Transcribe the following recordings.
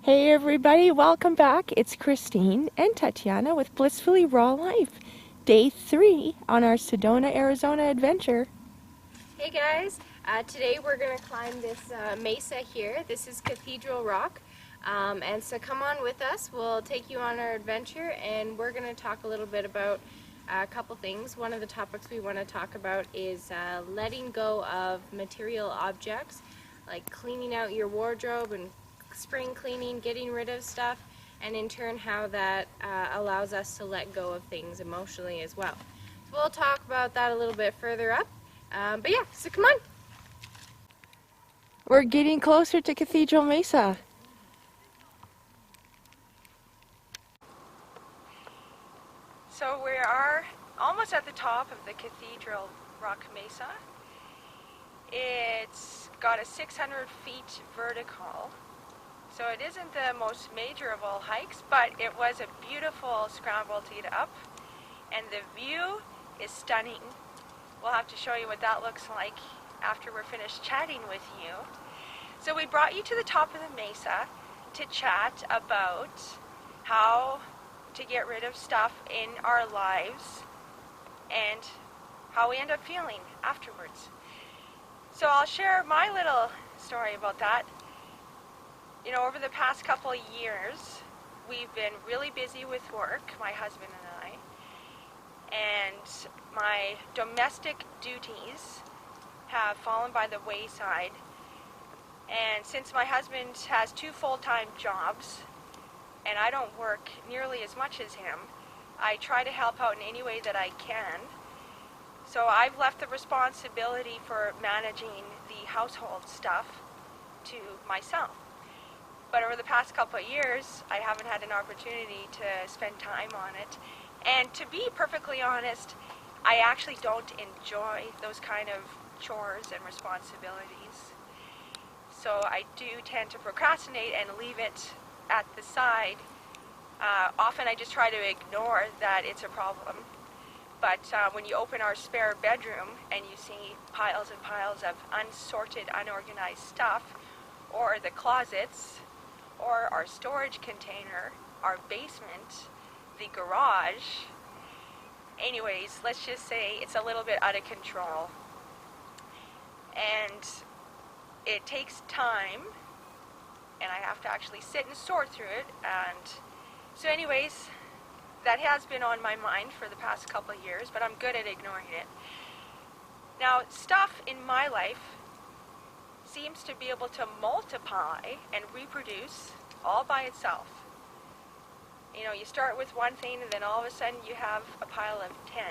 Hey everybody, welcome back. It's Kristine and Tatiana with Blissfully Raw Life. Day 3 on our Sedona, Arizona adventure. Hey guys, today we're going to climb this mesa here. This is Cathedral Rock. And so come on with us. We'll take you on our adventure and we're going to talk a little bit about a couple things. One of the topics we want to talk about is letting go of material objects, like cleaning out your wardrobe and spring cleaning, getting rid of stuff, and in turn how that allows us to let go of things emotionally as well. So we'll talk about that a little bit further up. But yeah, so come on. We're getting closer to Cathedral Mesa. So we are almost at the top of the Cathedral Rock Mesa. It's got a 600 feet vertical, so it isn't the most major of all hikes, but it was a beautiful scramble to get up, and the view is stunning. We'll have to show you what that looks like after we're finished chatting with you. So we brought you to the top of the mesa to chat about how to get rid of stuff in our lives and how we end up feeling afterwards. So I'll share my little story about that. You know, over the past couple of years, we've been really busy with work, my husband and I, and my domestic duties have fallen by the wayside. And since my husband has 2 full-time jobs, and I don't work nearly as much as him, I try to help out in any way that I can. So I've left the responsibility for managing the household stuff to myself. But over the past couple of years, I haven't had an opportunity to spend time on it. And to be perfectly honest, I actually don't enjoy those kind of chores and responsibilities. So I do tend to procrastinate and leave it at the side. Often I just try to ignore that it's a problem. But when you open our spare bedroom and you see piles and piles of unsorted, unorganized stuff, or the closets, or our storage container, our basement, the garage, anyways, let's just say it's a little bit out of control. And it takes time, and I have to actually sit and sort through it. And so anyways, that has been on my mind for the past couple of years, but I'm good at ignoring it. Now, stuff in my life seems to be able to multiply and reproduce all by itself. You know, you start with one thing and then all of a sudden you have a pile of 10.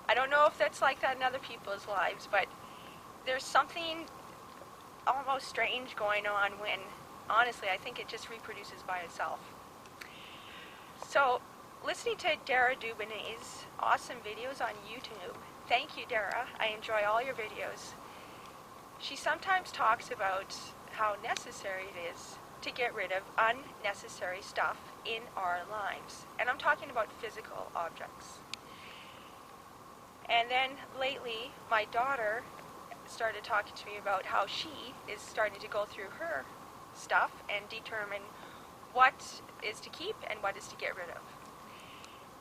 I don't know if that's like that in other people's lives, but there's something almost strange going on when, honestly, I think it just reproduces by itself. So, listening to Dara Dubonet's awesome videos on YouTube, thank you, Dara, I enjoy all your videos. She sometimes talks about how necessary it is to get rid of unnecessary stuff in our lives. And I'm talking about physical objects. And then lately, my daughter started talking to me about how she is starting to go through her stuff and determine what is to keep and what is to get rid of.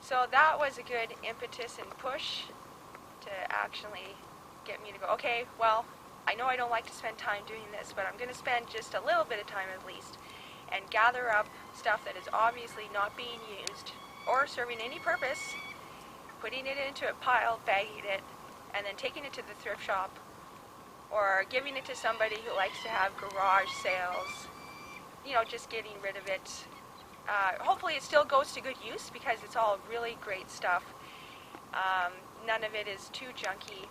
So that was a good impetus and push to actually get me to go, okay, well, I know I don't like to spend time doing this, but I'm going to spend just a little bit of time at least and gather up stuff that is obviously not being used or serving any purpose, putting it into a pile, bagging it, and then taking it to the thrift shop or giving it to somebody who likes to have garage sales, you know, just getting rid of it. Hopefully it still goes to good use because it's all really great stuff. None of it is too junky.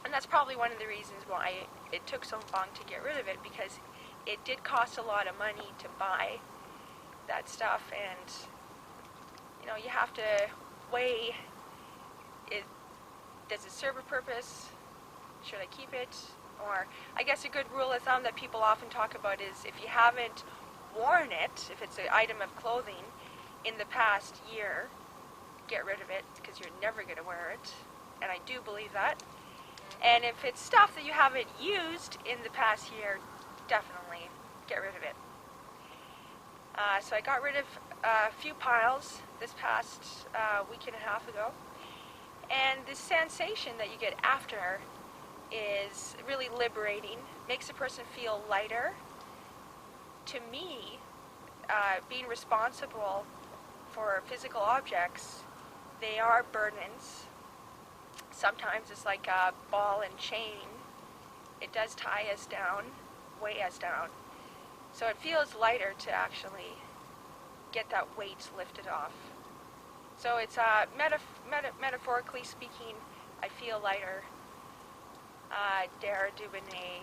And that's probably one of the reasons why it took so long to get rid of it, because it did cost a lot of money to buy that stuff, and you know, you have to weigh it. Does it serve a purpose? Should I keep it? Or I guess a good rule of thumb that people often talk about is if you haven't worn it, if it's an item of clothing in the past year, get rid of it because you're never going to wear it. And I do believe that. And if it's stuff that you haven't used in the past year, definitely get rid of it. So I got rid of a few piles this past week and a half ago. And the sensation that you get after is really liberating, makes a person feel lighter. To me, being responsible for physical objects, they are burdens. Sometimes it's like a ball and chain. It does tie us down, weigh us down. So it feels lighter to actually get that weight lifted off. So it's metaphorically speaking, I feel lighter. Dare Dubonnet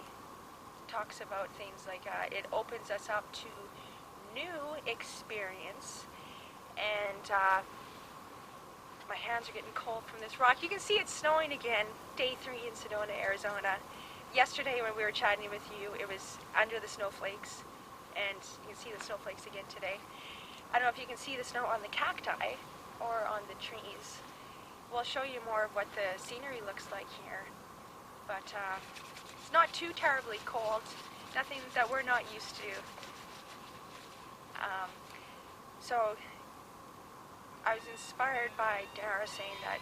talks about things like it opens us up to new experience. And my hands are getting cold from this rock. You can see it's snowing again, day 3 in Sedona, Arizona. Yesterday when we were chatting with you, it was under the snowflakes, and you can see the snowflakes again today. I don't know if you can see the snow on the cacti or on the trees. We'll show you more of what the scenery looks like here. But it's not too terribly cold, nothing that we're not used to. So I was inspired by Dara saying that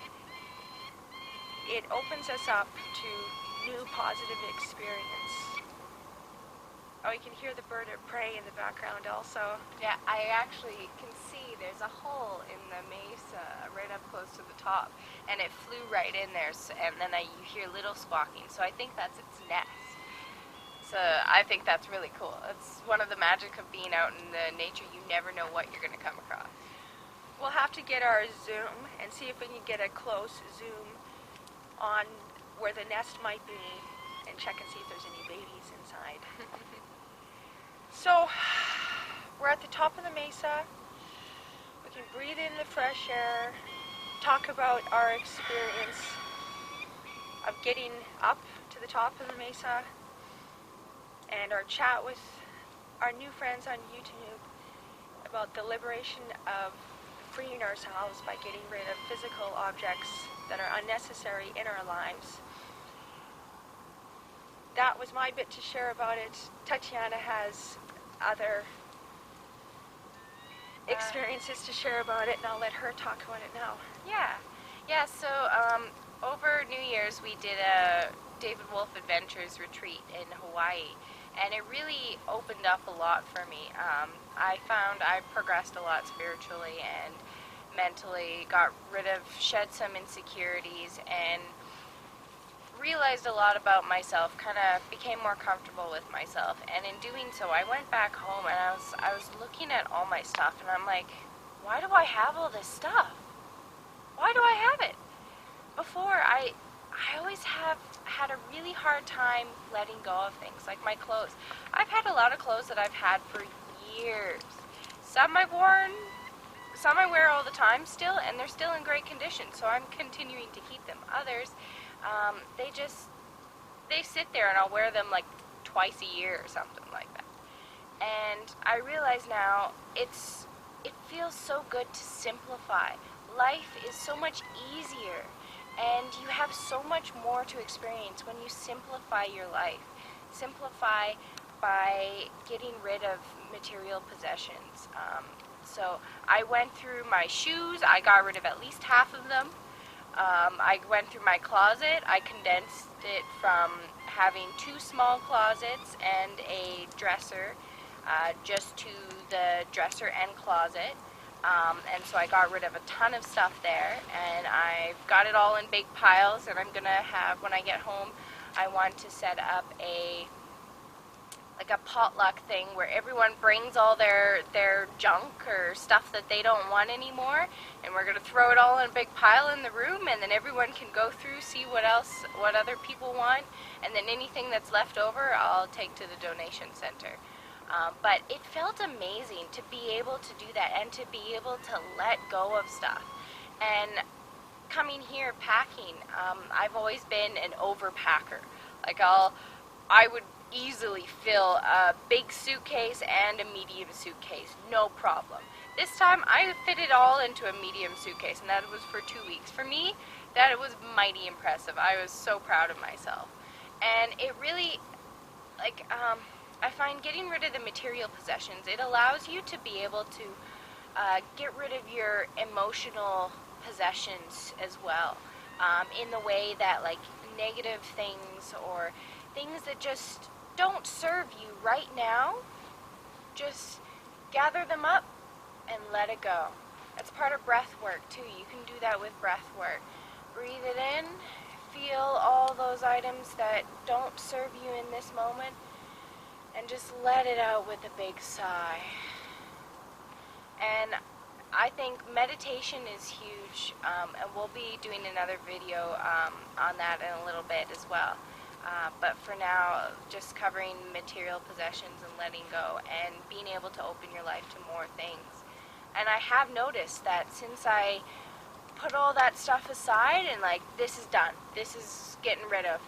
it opens us up to new positive experience. Oh, you can hear the bird of prey in the background also. Yeah, I actually can see there's a hole in the mesa right up close to the top, and it flew right in there, and then you hear little squawking, so I think that's its nest. So I think that's really cool. It's one of the magic of being out in the nature. You never know what you're going to come across. We'll have to get our zoom and see if we can get a close zoom on where the nest might be and check and see if there's any babies inside. So, we're at the top of the mesa. We can breathe in the fresh air, talk about our experience of getting up to the top of the mesa, and our chat with our new friends on YouTube about the liberation of freeing ourselves by getting rid of physical objects that are unnecessary in our lives. That was my bit to share about it. Tatiana has other experiences to share about it, and I'll let her talk about it now. Yeah, so over New Year's we did a David Wolf Adventures retreat in Hawaii, and it really opened up a lot for me. I found I progressed a lot spiritually and mentally, shed some insecurities, and realized a lot about myself, kind of became more comfortable with myself. And in doing so, I went back home and I was looking at all my stuff, and I'm like, why do I have all this stuff? Why do I have it? Before, I always have had a really hard time letting go of things, like my clothes. I've had a lot of clothes that I've had for years. Some I've worn, some I wear all the time still, and they're still in great condition, so I'm continuing to keep them. Others, they sit there and I'll wear them like twice a year or something like that. And I realize now it feels so good to simplify. Life is so much easier, and you have so much more to experience when you simplify your life. Simplify by getting rid of material possessions. So I went through my shoes, I got rid of at least half of them. I went through my closet. I condensed it from having 2 small closets and a dresser, just to the dresser and closet. And so I got rid of a ton of stuff there, and I've got it all in big piles, and I'm gonna have, when I get home, I want to set up a potluck thing where everyone brings all their junk or stuff that they don't want anymore, and we're going to throw it all in a big pile in the room, and then everyone can go through, see what other people want, and then anything that's left over I'll take to the donation center. But it felt amazing to be able to do that and to be able to let go of stuff. And coming here packing, I've always been an overpacker. Like I would easily fill a big suitcase and a medium suitcase, no problem. This time I fit it all into a medium suitcase, and that was for 2 weeks. For me, that was mighty impressive. I was so proud of myself. And it really, I find getting rid of the material possessions, it allows you to be able to get rid of your emotional possessions as well, in the way that like negative things or things that just don't serve you right now, just gather them up and let it go. That's part of breath work too. You can do that with breath work. Breathe it in, feel all those items that don't serve you in this moment, and just let it out with a big sigh. And I think meditation is huge, and we'll be doing another video on that in a little bit as well. But for now, just covering material possessions and letting go and being able to open your life to more things. And I have noticed that since I put all that stuff aside and like, this is done, this is getting rid of,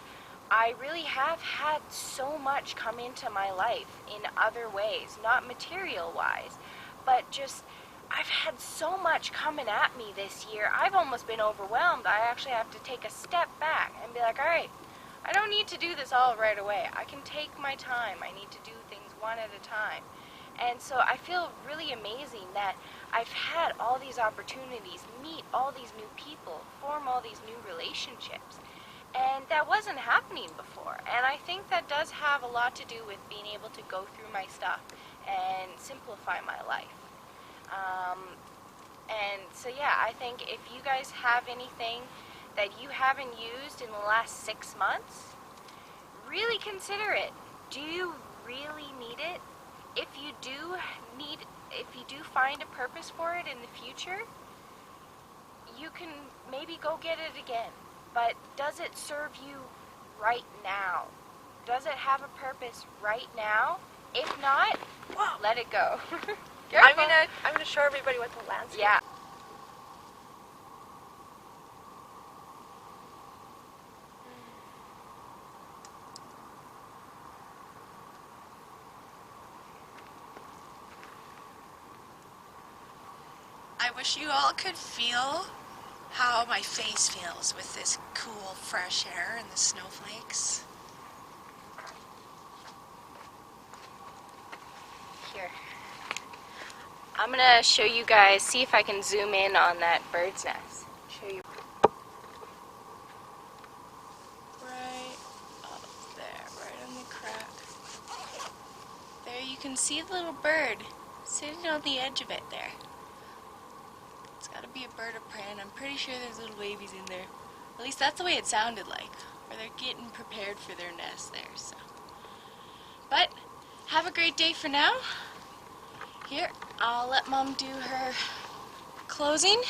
I really have had so much come into my life in other ways, not material-wise, but just I've had so much coming at me this year. I've almost been overwhelmed. I actually have to take a step back and be like, all right, I don't need to do this all right away. I can take my time. I need to do things one at a time. And so I feel really amazing that I've had all these opportunities, meet all these new people, form all these new relationships. And that wasn't happening before. And I think that does have a lot to do with being able to go through my stuff and simplify my life. And so yeah, I think if you guys have anything that you haven't used in the last 6 months, really consider it. Do you really need it? If you do find a purpose for it in the future, you can maybe go get it again. But does it serve you right now? Does it have a purpose right now? If not, let it go. I'm gonna show everybody what the landscape. Yeah. I wish you all could feel how my face feels with this cool, fresh air and the snowflakes. Here. I'm gonna show you guys, see if I can zoom in on that bird's nest. Show you. Right up there, right on the crack. There you can see the little bird sitting on the edge of it there. It's gotta be a bird of prey, and I'm pretty sure there's little babies in there. At least that's the way it sounded like. Or they're getting prepared for their nest there, so. But, have a great day for now. Here, I'll let Mom do her closing.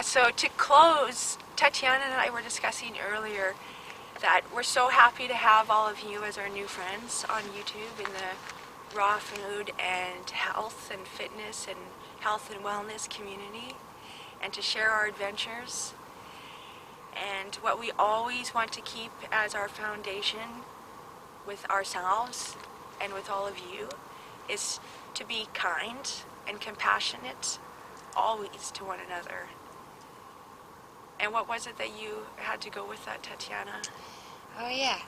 So to close, Tatiana and I were discussing earlier that we're so happy to have all of you as our new friends on YouTube in the raw food and health and fitness and health and wellness community, and to share our adventures. And what we always want to keep as our foundation with ourselves and with all of you is to be kind and compassionate always to one another. And what was it that you had to go with that, Tatiana? Oh yeah,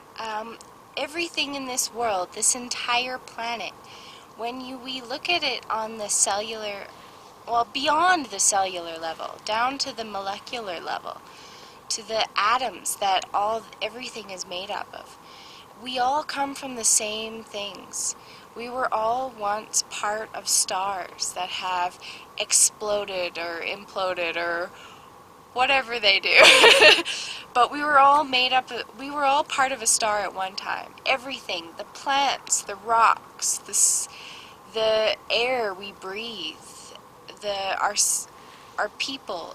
everything in this world, this entire planet, when we look at it on the cellular, well, beyond the cellular level, down to the molecular level, to the atoms that everything is made up of, we all come from the same things. We were all once part of stars that have exploded or imploded or whatever they do. But we were all we were all part of a star at one time. Everything, the plants, the rocks, the air we breathe, our people,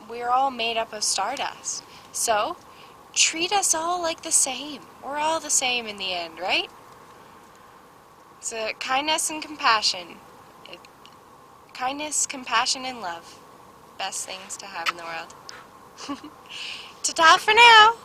we're all made up of stardust. So, treat us all like the same. We're all the same in the end, right? It's kindness and compassion. Kindness, compassion, and love. Best things to have in the world. Ta-ta for now!